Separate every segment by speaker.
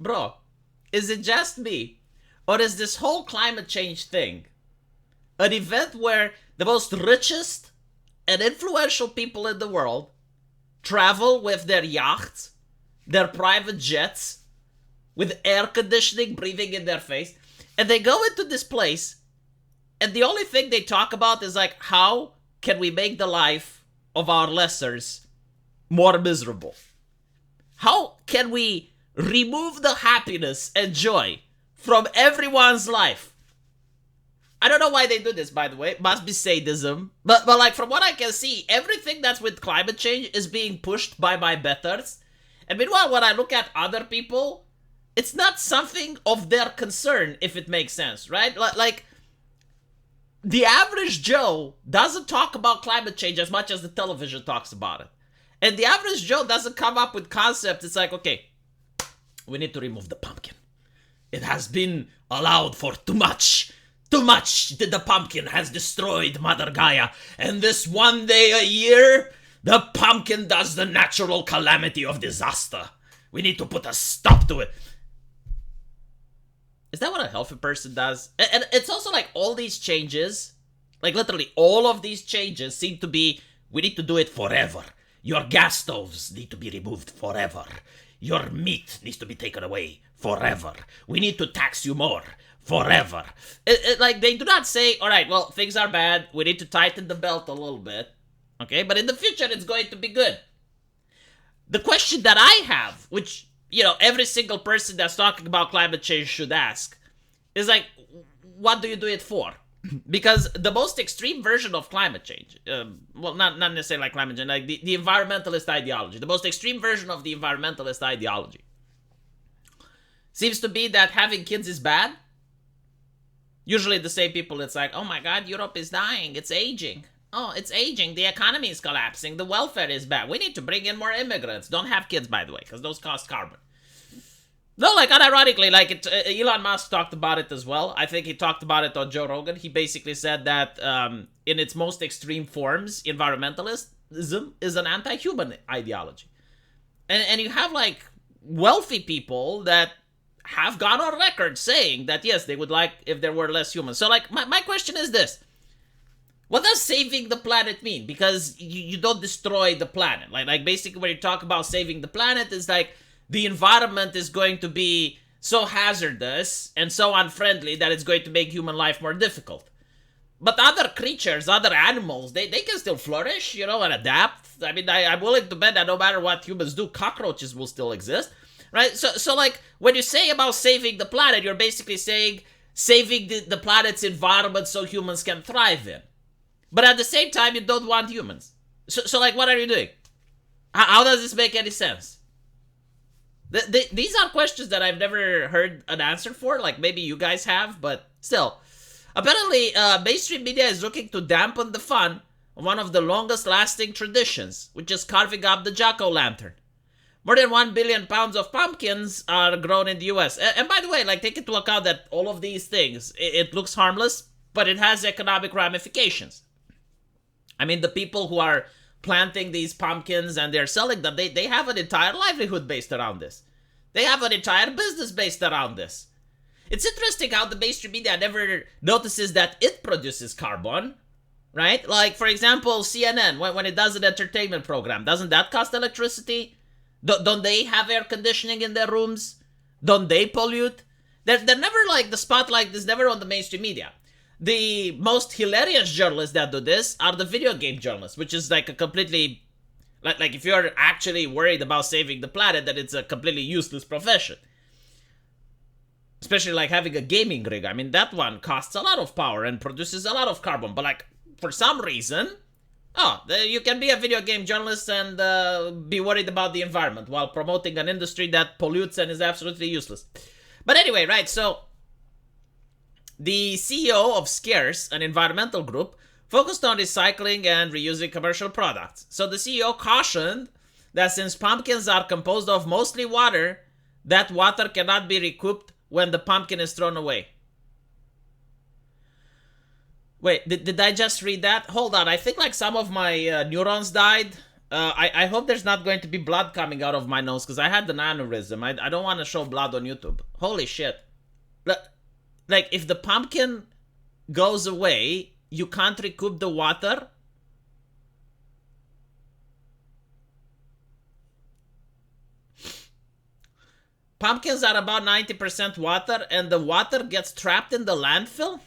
Speaker 1: bro, is it just me? Or is this whole climate change thing an event where the most richest and influential people in the world travel with their yachts, their private jets, with air conditioning breathing in their face, and they go into this place, and the only thing they talk about is like, how can we make the life of our lessers more miserable? How can we remove the happiness and joy from everyone's life? I don't know why they do this, by the way. It must be sadism. But like, from what I can see, everything that's with climate change is being pushed by my betters. And meanwhile, when I look at other people, it's not something of their concern, if it makes sense, right? Like, the average Joe doesn't talk about climate change as much as the television talks about it. And the average Joe doesn't come up with concepts. It's like, okay, we need to remove the pumpkin. It has been allowed for too much. Too much. The pumpkin has destroyed Mother Gaia. And this one day a year, the pumpkin does the natural calamity of disaster. We need to put a stop to it. Is that what a healthy person does? And it's also like all these changes, like literally all of these changes seem to be, we need to do it forever. Your gas stoves need to be removed forever. Your meat needs to be taken away forever. We need to tax you more forever. Like, they do not say, all right, well, things are bad. We need to tighten the belt a little bit. Okay, but in the future, it's going to be good. The question that I have, which, you know, every single person that's talking about climate change should ask, is like, what do you do it for? Because the most extreme version of climate change, well, not necessarily like climate change, like the environmentalist ideology, the most extreme version of the environmentalist ideology seems to be that having kids is bad. Usually the same people, it's like, oh my god, Europe is dying, it's aging. Oh, it's aging, the economy is collapsing, the welfare is bad. We need to bring in more immigrants. Don't have kids, by the way, because those cost carbon. No, like, unironically, like, Elon Musk talked about it as well. I think he talked about it on Joe Rogan. He basically said that in its most extreme forms, environmentalism is an anti-human ideology. And you have, like, wealthy people that have gone on record saying that, yes, they would like if there were less humans. So, like, my question is this. What does saving the planet mean? Because you don't destroy the planet. Like basically, when you talk about saving the planet, it's like, the environment is going to be so hazardous and so unfriendly that it's going to make human life more difficult. But other creatures, other animals, they can still flourish, you know, and adapt. I mean, I'm willing to bet that no matter what humans do, cockroaches will still exist, right? So like, when you say about saving the planet, you're basically saying saving the planet's environment so humans can thrive in. But at the same time, you don't want humans. So like, what are you doing? How does this make any sense? These are questions that I've never heard an answer for. Like, maybe you guys have, but still. Apparently, mainstream media is looking to dampen the fun of one of the longest lasting traditions, which is carving up the jack-o'-lantern. More than 1 billion pounds of pumpkins are grown in the US. And by the way, like, take into account that all of these things, it looks harmless, but it has economic ramifications. I mean, the people who are planting these pumpkins and they're selling them, they have an entire livelihood based around this. They have an entire business based around this. It's interesting how the mainstream media never notices that it produces carbon, right? Like, for example, CNN, when it does an entertainment program, doesn't that cost electricity? Don't they have air conditioning in their rooms? Don't they pollute? They're never like, the spotlight is never on the mainstream media. The most hilarious journalists that do this are the video game journalists, which is like a completely, like if you're actually worried about saving the planet, then it's a completely useless profession. Especially like having a gaming rig. I mean, that one costs a lot of power and produces a lot of carbon. But like, for some reason, you can be a video game journalist and be worried about the environment while promoting an industry that pollutes and is absolutely useless. But anyway, right, so the CEO of Scarce, an environmental group, focused on recycling and reusing commercial products. So the CEO cautioned that since pumpkins are composed of mostly water, that water cannot be recouped when the pumpkin is thrown away. Wait, did I just read that? Hold on, I think like some of my neurons died. I hope there's not going to be blood coming out of my nose because I had an aneurysm. I don't want to show blood on YouTube. Holy shit. Like, if the pumpkin goes away, you can't recoup the water? Pumpkins are about 90% water, and the water gets trapped in the landfill?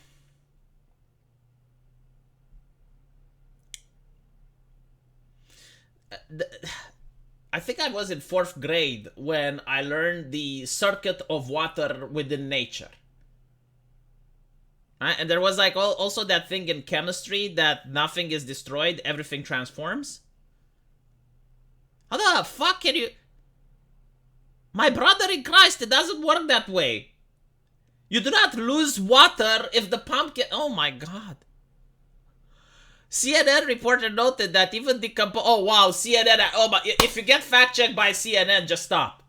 Speaker 1: I think I was in 4th grade when I learned the circuit of water within nature. Right? And there was like also that thing in chemistry that nothing is destroyed, everything transforms. How the fuck can you... My brother in Christ, it doesn't work that way. You do not lose water if the pumpkin... Oh my god. CNN reporter noted that even Oh wow, CNN... Oh my... If you get fact-checked by CNN, just stop.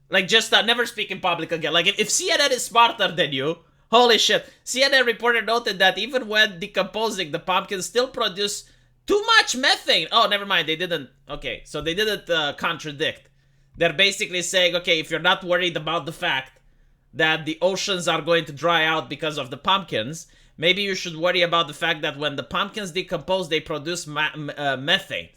Speaker 1: Like, just never speak in public again. Like, if CNN is smarter than you... Holy shit. CNN reporter noted that even when decomposing, the pumpkins still produce too much methane. Oh, never mind. They didn't... Okay, so they didn't contradict. They're basically saying, okay, if you're not worried about the fact that the oceans are going to dry out because of the pumpkins, maybe you should worry about the fact that when the pumpkins decompose, they produce methane.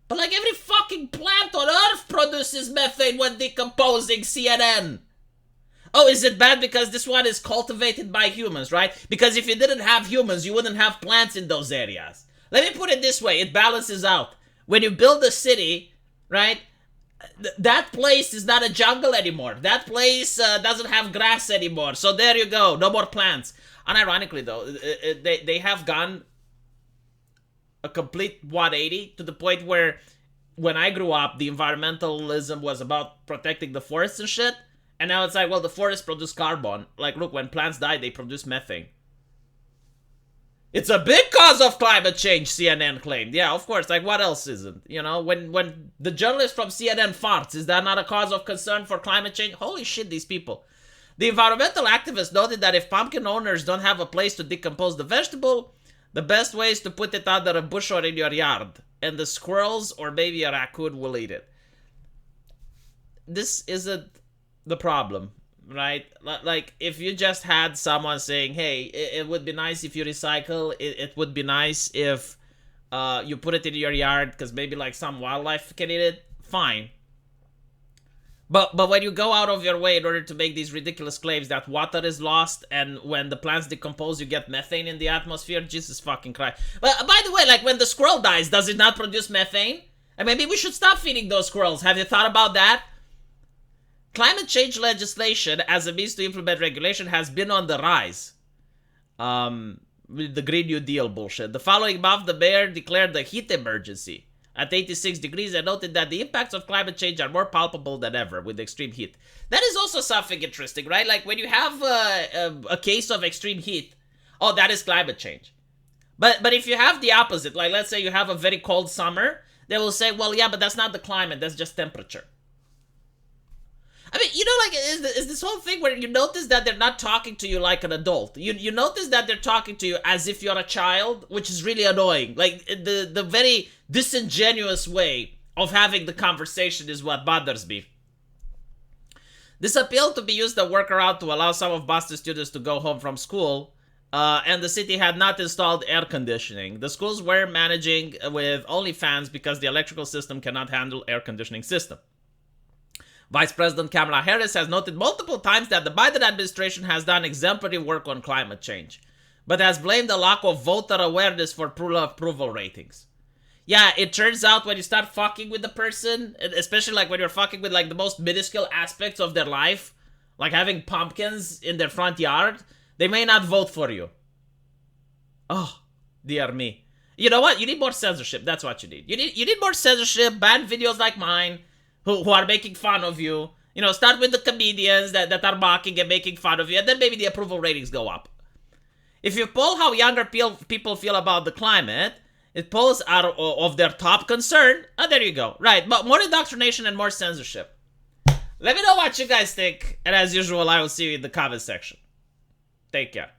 Speaker 1: But like every fucking plant on Earth produces methane when decomposing, CNN. Oh, is it bad because this one is cultivated by humans, right? Because if you didn't have humans, you wouldn't have plants in those areas. Let me put it this way, it balances out. When you build a city, right, that place is not a jungle anymore. That place doesn't have grass anymore. So there you go, no more plants. Unironically though, they have gone a complete 180 to the point where when I grew up, the environmentalism was about protecting the forests and shit. And now it's like, well, the forests produce carbon. Like, look, when plants die, they produce methane. It's a big cause of climate change, CNN claimed. Yeah, of course, like what else isn't? You know, when the journalist from CNN farts, is that not a cause of concern for climate change? Holy shit, these people. The environmental activists noted that if pumpkin owners don't have a place to decompose the vegetable, the best way is to put it under a bush or in your yard, and the squirrels or maybe a raccoon will eat it. This isn't the problem. Right? Like, if you just had someone saying, hey, it would be nice if you recycle, it would be nice if you put it in your yard, because maybe, like, some wildlife can eat it, fine. But when you go out of your way in order to make these ridiculous claims that water is lost, and when the plants decompose, you get methane in the atmosphere, Jesus fucking Christ. But, by the way, like, when the squirrel dies, does it not produce methane? And maybe we should stop feeding those squirrels. Have you thought about that? Climate change legislation as a means to implement regulation has been on the rise. With the Green New Deal bullshit. The following month, the mayor declared a heat emergency at 86 degrees and noted that the impacts of climate change are more palpable than ever with extreme heat. That is also something interesting, right? Like when you have a case of extreme heat, oh, that is climate change. But if you have the opposite, like let's say you have a very cold summer, they will say, well, yeah, but that's not the climate, that's just temperature. I mean, you know, like, is this whole thing where you notice that they're not talking to you like an adult. You notice that they're talking to you as if you're a child, which is really annoying. Like, the very disingenuous way of having the conversation is what bothers me. This appeal to be used as a workaround to allow some of Boston students to go home from school, and the city had not installed air conditioning. The schools were managing with only fans because the electrical system cannot handle air conditioning system. Vice President Kamala Harris has noted multiple times that the Biden administration has done exemplary work on climate change, but has blamed the lack of voter awareness for approval ratings. Yeah, it turns out when you start fucking with the person, especially like when you're fucking with like the most minuscule aspects of their life, like having pumpkins in their front yard, they may not vote for you. Oh, dear me. You know what? You need more censorship. That's what you need. You need more censorship, ban videos like mine, who are making fun of you. You know, start with the comedians that are mocking and making fun of you, and then maybe the approval ratings go up. If you poll how younger people feel about the climate, it polls are of their top concern. Oh, there you go. Right, but more indoctrination and more censorship. Let me know what you guys think, and as usual, I will see you in the comment section. Take care.